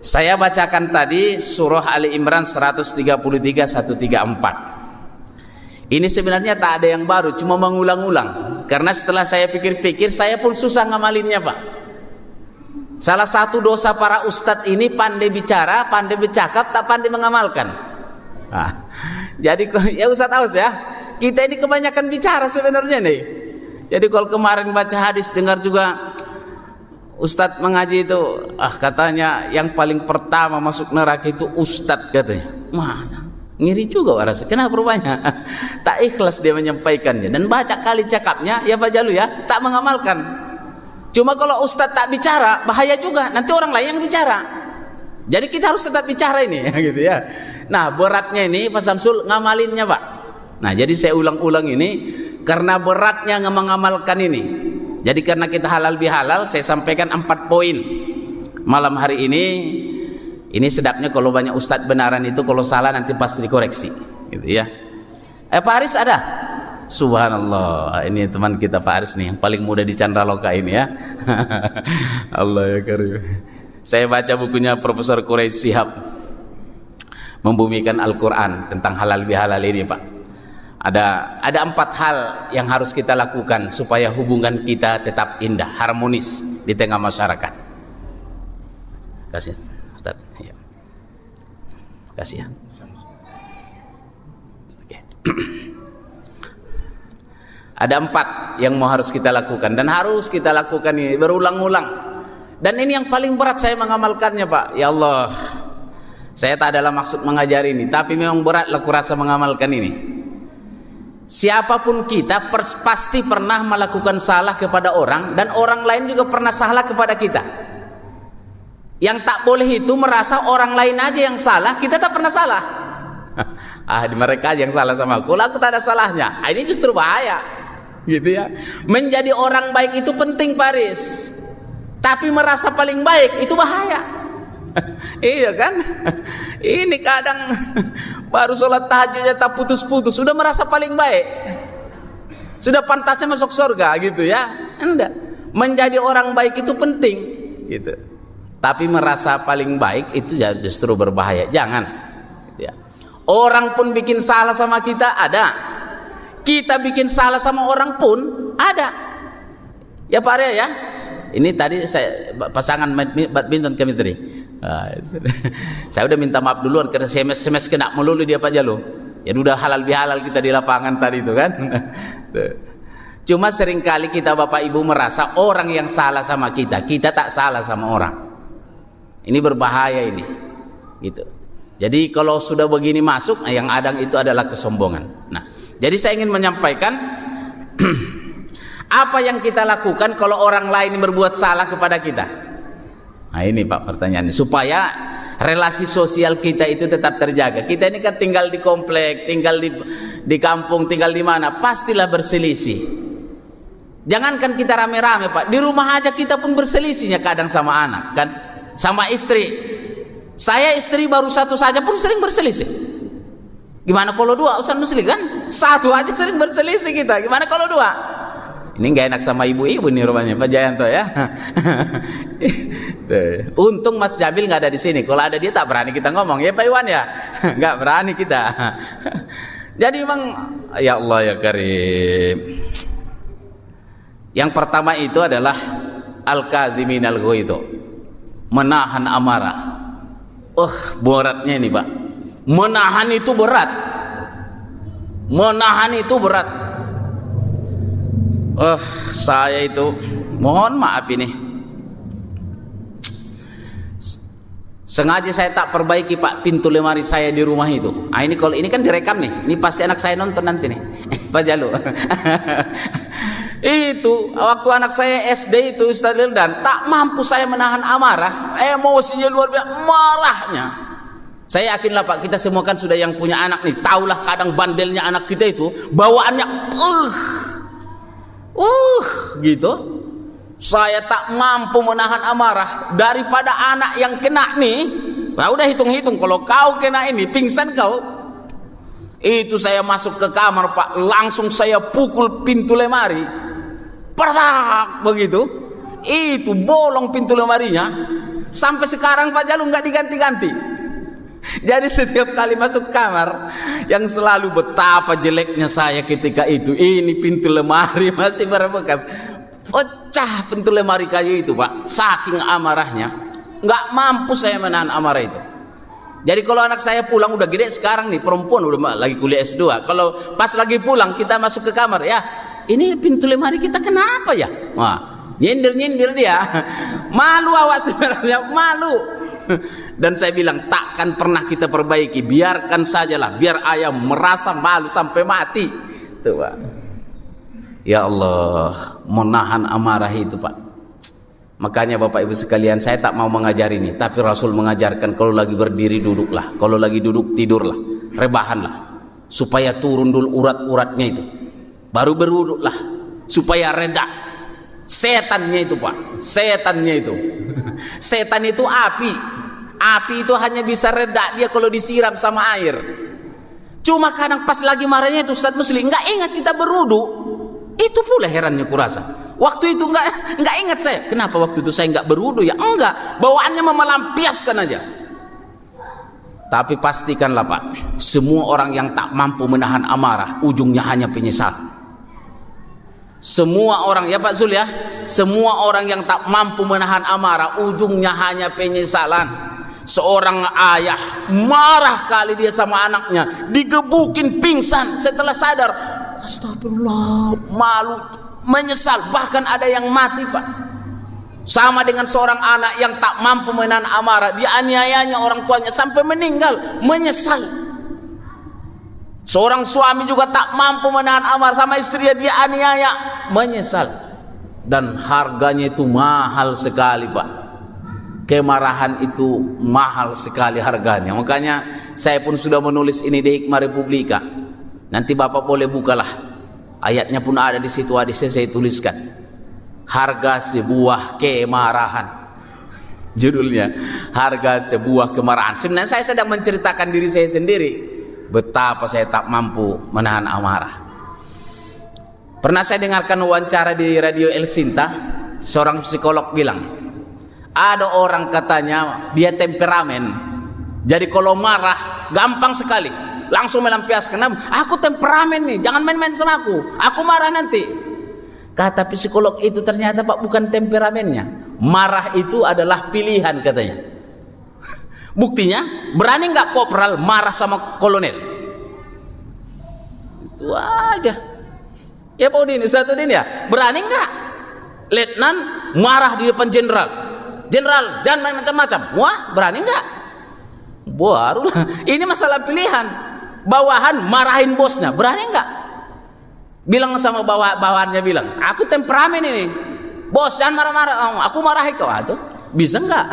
Saya bacakan tadi surah Ali Imran 133-134. Ini sebenarnya tak ada yang baru, cuma mengulang-ulang. Karena setelah saya pikir-pikir, saya pun susah ngamalinnya, Pak. Salah satu dosa para ustadz ini pandai bicara, pandai bercakap, tak pandai mengamalkan. Nah, jadi ya Ustadz Aus ya, kita ini kebanyakan bicara sebenarnya nih. Jadi kalau kemarin baca hadis, dengar juga Ustadz mengaji itu, katanya yang paling pertama masuk neraka itu Ustadz katanya. Mana? Ngiri juga rasa. Kenapa rupanya? Tak ikhlas dia menyampaikannya dan baca kali cakapnya, ya Pak Jalu ya, tak mengamalkan. Cuma kalau Ustadz tak bicara, bahaya juga. Nanti orang lain yang bicara. Jadi kita harus tetap bicara ini, gitu ya. Nah, beratnya ini Pak Samsul ngamalinnya, Pak. Nah, jadi saya ulang-ulang ini karena beratnya mengamalkan ini. Jadi karena kita halal bihalal, saya sampaikan 4 poin malam hari ini. Ini sedapnya kalau banyak ustadz benaran itu, kalau salah nanti pasti dikoreksi, gitu ya. Pak Aris ada? Subhanallah, ini teman kita Pak Aris nih, yang paling muda di Candraloka ini ya. Allah ya karim. Saya baca bukunya Profesor Quraisy Shihab, Membumikan Al-Quran, tentang halal bihalal ini, Pak. Ada 4 hal yang harus kita lakukan supaya hubungan kita tetap indah, harmonis di tengah masyarakat. Kasih Ustaz. Ya. Kasih ya. Oke. Ada 4 yang harus kita lakukan dan harus kita lakukan ini berulang-ulang. Dan ini yang paling berat saya mengamalkannya, Pak. Ya Allah, saya tak adalah maksud mengajari ini, tapi memang berat aku rasa mengamalkan ini. Siapapun kita pasti pernah melakukan salah kepada orang, dan orang lain juga pernah salah kepada kita. Yang tak boleh itu merasa orang lain aja yang salah, kita tak pernah salah. Di mereka aja yang salah sama aku, aku tak ada salahnya. Ini justru bahaya, gitu ya. Menjadi orang baik itu penting, Paris. Tapi merasa paling baik itu bahaya. Iya kan? Ini kadang baru sholat tahajudnya tak putus-putus, sudah merasa paling baik, sudah pantasnya masuk surga, gitu ya. Enggak. Menjadi orang baik itu penting, gitu. Tapi merasa paling baik itu justru berbahaya. Jangan, gitu ya. Orang pun bikin salah sama kita, ada. Kita bikin salah sama orang pun ada. Ya Pak Arya ya. Ini tadi saya pasangan badminton kami tadi. Saya udah minta maaf duluan karena SMS kena melulu dia Pak Jalu. Ya udah halal bihalal kita di lapangan tadi itu kan. Cuma seringkali kita Bapak Ibu merasa orang yang salah sama kita, kita tak salah sama orang. Ini berbahaya ini. Gitu. Jadi kalau sudah begini masuk, yang ada itu adalah kesombongan. Nah, jadi saya ingin menyampaikan apa yang kita lakukan kalau orang lain berbuat salah kepada kita. Nah ini Pak pertanyaannya, supaya relasi sosial kita itu tetap terjaga. Kita ini kan tinggal di komplek, tinggal di kampung, tinggal di mana, pastilah berselisih. Jangankan kita rame-rame Pak, di rumah aja kita pun berselisihnya kadang sama anak kan, sama istri. Saya istri baru 1 saja pun sering berselisih. Gimana kalau 2 Ustaz Musli kan? 1 aja sering berselisih kita, gimana kalau 2? Ini gak enak sama ibu-ibu nih rupanya Pak Jayanto ya. Untung Mas Jamil gak ada di sini. Kalau ada dia tak berani kita ngomong ya Pak Iwan ya. Gak berani kita. Jadi memang ya Allah ya Karim. Yang pertama itu adalah al-kaziminal ghaidho, menahan amarah. Beratnya ini Pak. Menahan itu berat. Menahan itu berat. Saya itu mohon maaf ini sengaja saya tak perbaiki Pak pintu lemari saya di rumah itu. Ini kalau ini kan direkam nih, ini pasti anak saya nonton nanti nih. Pak Jalu. Itu waktu anak saya SD itu Ustaz Lildan, tak mampu saya menahan amarah, emosinya luar biasa, marahnya. Saya yakinlah Pak, kita semua kan sudah yang punya anak nih, tahulah kadang bandelnya anak kita itu bawaannya gitu. Saya tak mampu menahan amarah daripada anak yang kena nih. Nah, udah hitung-hitung kalau kau kena ini pingsan kau. Itu saya masuk ke kamar Pak, langsung saya pukul pintu lemari. Pertak begitu. Itu bolong pintu lemarinya. Sampai sekarang Pak Jalu nggak diganti-ganti. Jadi setiap kali masuk kamar, yang selalu betapa jeleknya saya ketika itu, ini pintu lemari masih berbekas. Pecah pintu lemari kayu itu Pak, saking amarahnya. Nggak mampu saya menahan amarah itu. Jadi kalau anak saya pulang, udah gede sekarang nih, perempuan udah lagi kuliah S2. Kalau pas lagi pulang kita masuk ke kamar, ya ini pintu lemari kita kenapa ya? Wah, nyindir dia. Malu awak sebenarnya, malu. Dan saya bilang takkan pernah kita perbaiki, biarkan sajalah, biar ayah merasa malu sampai mati. Tuh Pak. Ya Allah, menahan amarah itu Pak. Makanya Bapak Ibu sekalian, saya tak mau mengajar ini, tapi Rasul mengajarkan kalau lagi berdiri duduklah, kalau lagi duduk tidurlah, rebahanlah, supaya turun dulu urat-uratnya itu, baru berwuduklah, supaya reda setannya itu Pak. Setannya itu setan itu api itu hanya bisa reda dia kalau disiram sama air. Cuma kadang pas lagi marahnya itu Ustaz Musli nggak ingat kita berwudu. Itu pula herannya kurasa. Waktu itu nggak ingat saya. Kenapa waktu itu saya nggak berwudu ya? Enggak, bawaannya melampiaskan aja. Tapi pastikanlah Pak, semua orang yang tak mampu menahan amarah, ujungnya hanya penyesalan. Semua orang, ya Pak Zul ya, semua orang yang tak mampu menahan amarah, ujungnya hanya penyesalan. Seorang ayah marah kali dia sama anaknya, digebukin pingsan, setelah sadar, astagfirullah, malu, menyesal, bahkan ada yang mati Pak. Sama dengan seorang anak yang tak mampu menahan amarah, dianiayanya orang tuanya sampai meninggal, menyesal. Seorang suami juga tak mampu menahan amarah sama istrinya, dia aniaya, menyesal. Dan harganya itu mahal sekali Pak. Kemarahan itu mahal sekali harganya. Makanya saya pun sudah menulis ini di Hikmah Republika. Nanti Bapak boleh bukalah, ayatnya pun ada di situ, hadisnya saya tuliskan. Harga sebuah kemarahan, judulnya harga sebuah kemarahan. Sebenarnya saya sedang menceritakan diri saya sendiri, betapa saya tak mampu menahan amarah. Pernah saya dengarkan wawancara di Radio El Sinta, seorang psikolog bilang, ada orang katanya dia temperamen, jadi kalau marah gampang sekali, langsung melampiaskan. Aku temperamen nih, jangan main-main sama aku marah nanti. Kata psikolog itu ternyata Pak bukan temperamennya, marah itu adalah pilihan katanya. Buktinya berani nggak kopral marah sama kolonel? Itu aja. Ya Pak Udin, satu Udin ya, berani nggak letnan marah di depan jenderal? Jenderal, jangan main macam-macam. Wah, berani nggak? Baru ini masalah pilihan. Bawahan marahin bosnya, berani nggak? Bilang sama bawahannya, bilang, aku temperamen ini. Bos, jangan marah-marah. Aku marahin kau. Tuh, bisa nggak?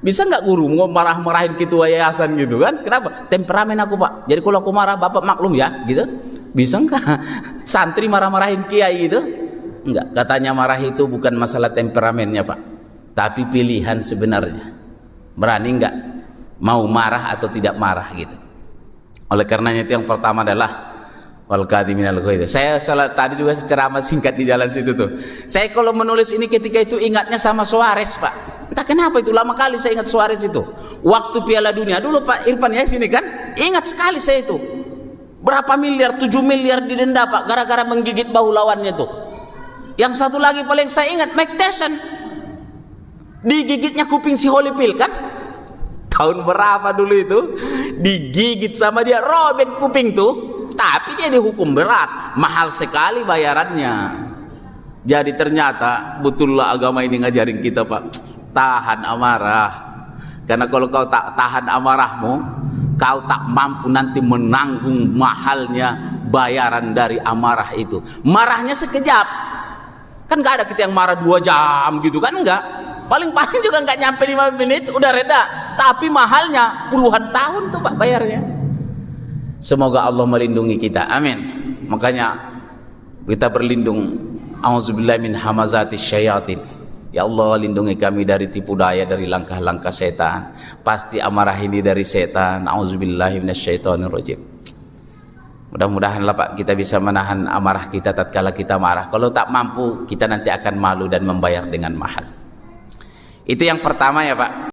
Bisa nggak guru mau marahin ketua yayasan gitu kan? Kenapa? Temperamen aku Pak. Jadi kalau aku marah Bapak maklum ya, gitu. Bisa nggak? Santri marah-marahin kiai gitu? Enggak. Katanya marah itu bukan masalah temperamennya Pak, tapi pilihan sebenarnya. Berani enggak mau marah atau tidak marah gitu. Oleh karenanya itu yang pertama adalah wal kadhiminal ghaidh. Saya tadi juga ceramah singkat di jalan situ tuh. Saya kalau menulis ini ketika itu ingatnya sama Suarez Pak. Entah kenapa itu lama kali saya ingat Suarez itu. Waktu Piala Dunia dulu Pak Irfan ya sini kan, ingat sekali saya itu. Berapa miliar, 7 miliar didenda Pak gara-gara menggigit bahu lawannya tuh. Yang satu lagi paling saya ingat Mike Tyson. Digigitnya kuping si Holyfield kan? Tahun berapa dulu itu? Digigit sama dia, robek kuping tuh. Tapi dia dihukum berat, mahal sekali bayarannya. Jadi ternyata betullah agama ini ngajarin kita Pak, tahan amarah. Karena kalau kau tak tahan amarahmu, kau tak mampu nanti menanggung mahalnya bayaran dari amarah itu. Marahnya sekejap, kan gak ada kita yang marah 2 jam gitu kan, enggak. Paling-paling juga nggak nyampe 5 menit udah reda, tapi mahalnya puluhan tahun tuh Pak bayarnya. Semoga Allah melindungi kita, amin. Makanya kita berlindung, auzubillahi min hamazatis syayatin. Ya Allah, lindungi kami dari tipu daya, dari langkah-langkah setan. Pasti amarah ini dari setan. Auzubillahi minasyaitonir rajim. Mudah-mudahanlah Pak kita bisa menahan amarah kita tatkala kita marah. Kalau tak mampu, kita nanti akan malu dan membayar dengan mahal. Itu yang pertama ya Pak.